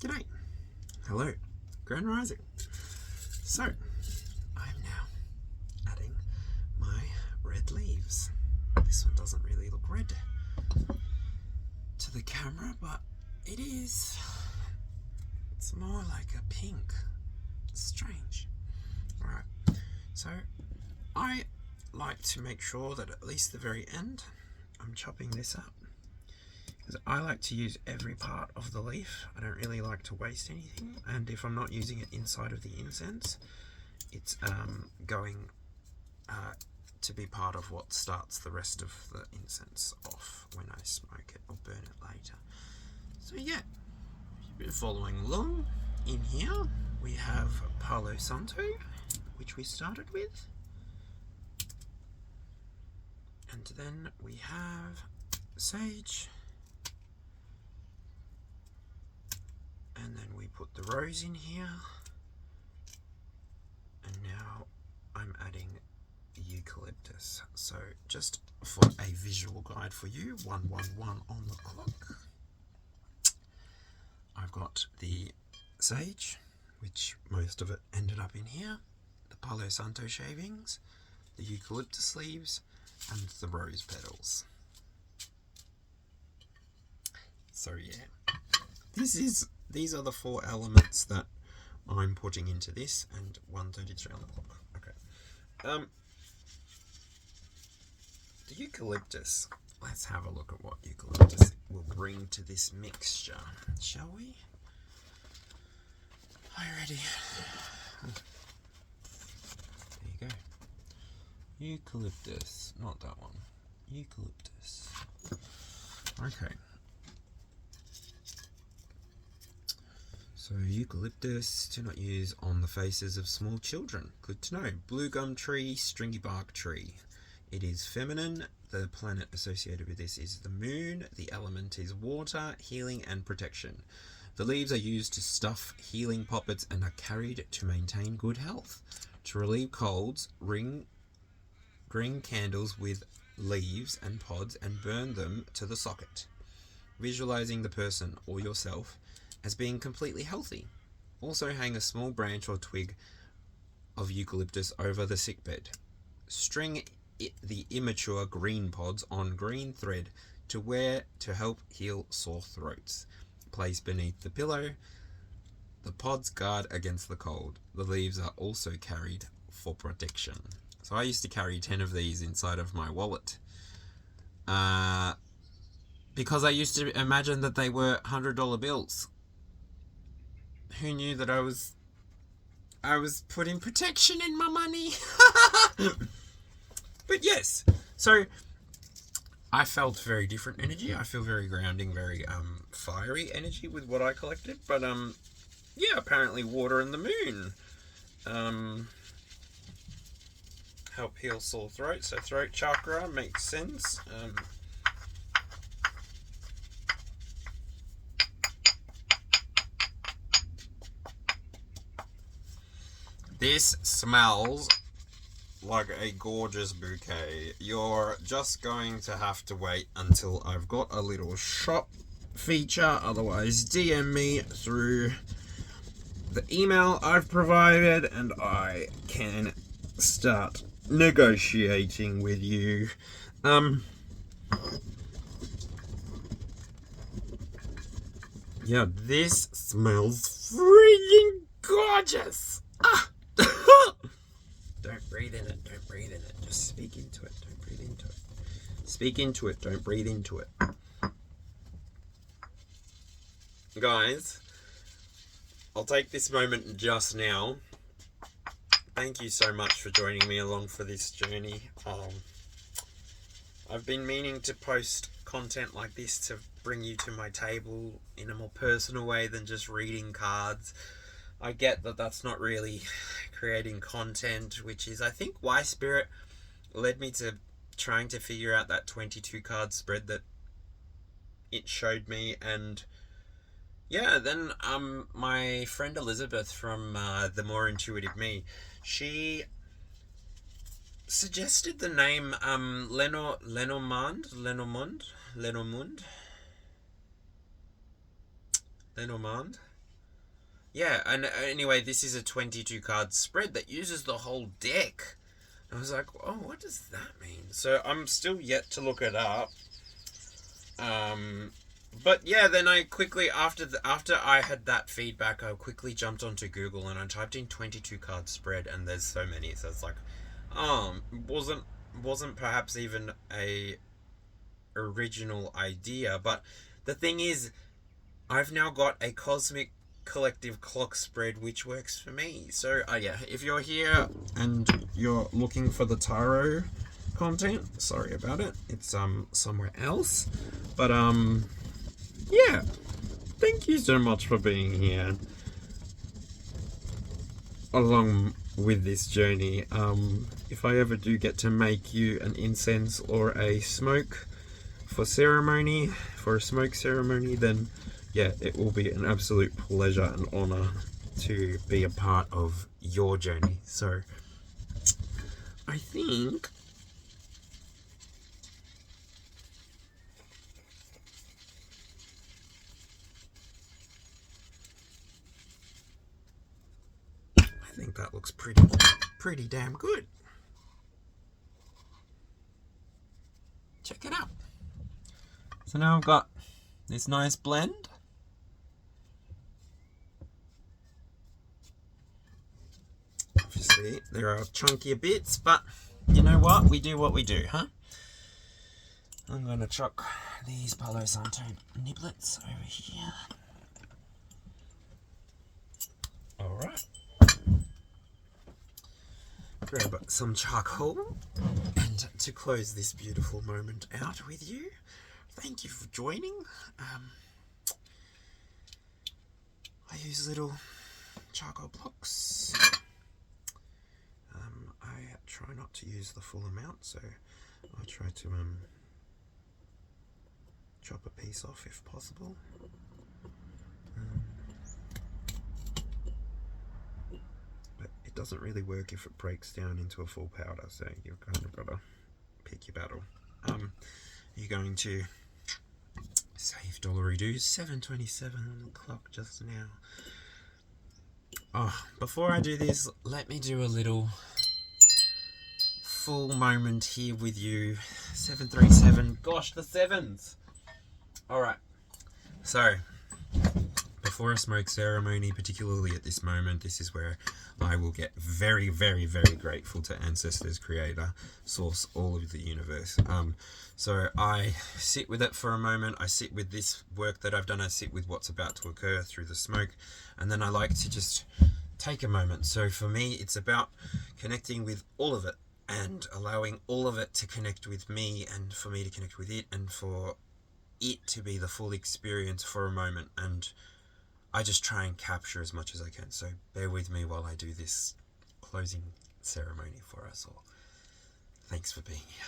G'day. Hello. Grand Rising. So, I'm now adding my red leaves. This one doesn't really look red to the camera, but it is. It's more like a pink. It's strange. Alright, so I like to make sure that at least the very end, I'm chopping this up. Because I like to use every part of the leaf. I don't really like to waste anything. And if I'm not using it inside of the incense, it's going to be part of what starts the rest of the incense off when I smoke it or burn it later. So yeah, if you've been following along, in here we have Palo Santo, which we started with. And then we have sage. And then we put the rose in here. And now I'm adding eucalyptus. So just for a visual guide for you, 111 on the clock. I've got the sage, which most of it ended up in here, the Palo Santo shavings, the eucalyptus leaves, and the rose petals. So yeah, these are the four elements that I'm putting into this, and 1:33 on the clock. Okay. The eucalyptus. Let's have a look at what eucalyptus will bring to this mixture, shall we? Are you ready? There you go. Eucalyptus, not that one. Eucalyptus. Okay. So eucalyptus, do not use on the faces of small children. Good to know. Blue gum tree, stringy bark tree. It is feminine. The planet associated with this is the moon. The element is water, healing and protection. The leaves are used to stuff healing poppets and are carried to maintain good health. To relieve colds, ring green candles with leaves and pods and burn them to the socket, visualizing the person or yourself as being completely healthy. Also hang a small branch or twig of eucalyptus over the sickbed. String the immature green pods on green thread to wear to help heal sore throats. Place beneath the pillow. The pods guard against the cold. The leaves are also carried for protection. So I used to carry 10 of these inside of my wallet. Because I used to imagine that they were $100 bills. Who knew that I was putting protection in my money? But yes, so I felt very different energy. I feel very grounding, very fiery energy with what I collected. But yeah, apparently water and the moon help heal sore throat. So throat chakra makes sense. This smells like a gorgeous bouquet. You're just going to have to wait until I've got a little shop feature. Otherwise, DM me through the email I've provided and I can start negotiating with you. Yeah, this smells freaking gorgeous. Ah! Don't breathe in it, don't breathe in it. Just speak into it, don't breathe into it. Speak into it, don't breathe into it. Guys, I'll take this moment just now. Thank you so much for joining me along for this journey. I've been meaning to post content like this to bring you to my table in a more personal way than just reading cards. I get that that's not really creating content, which is, I think, why Spirit led me to trying to figure out that 22 card spread that it showed me. And yeah, then my friend Elizabeth from The More Intuitive Me, she suggested the name Lenormand. Yeah, and anyway, this is a 22 card spread that uses the whole deck. I was like, oh, what does that mean? So I'm still yet to look it up. But yeah, then I quickly, after I had that feedback, I quickly jumped onto Google and I typed in 22 card spread, and there's so many. So it's like, wasn't perhaps even a original idea. But the thing is, I've now got a cosmic collective clock spread which works for me. So yeah, if you're here and you're looking for the tarot content, sorry about it, it's somewhere else, but yeah, thank you so much for being here along with this journey. If I ever do get to make you an incense or a smoke for ceremony, for a smoke ceremony, then yeah, it will be an absolute pleasure and honor to be a part of your journey. So I think that looks pretty damn good. Check it out. So now I've got this nice blend. Obviously, there are chunkier bits, but you know what? We do what we do, huh? I'm going to chuck these Palo Santo niblets over here. Alright. Grab some charcoal, and to close this beautiful moment out with you, thank you for joining. I use little charcoal blocks. I try not to use the full amount, so I try to chop a piece off if possible. But it doesn't really work if it breaks down into a full powder, so you've kind of got to pick your battle. You're going to save $2 $7.27 on the clock just now. Oh, before I do this, let me do a little full moment here with you. 737. Gosh, the sevens. Alright. So, before a smoke ceremony, particularly at this moment, this is where I will get very, very, very grateful to Ancestors, Creator, Source, all of the universe. So I sit with it for a moment. I sit with this work that I've done. I sit with what's about to occur through the smoke. And then I like to just take a moment. So for me, it's about connecting with all of it and allowing all of it to connect with me and for me to connect with it and for it to be the full experience for a moment. And I just try and capture as much as I can. So bear with me while I do this closing ceremony for us all. Thanks for being here.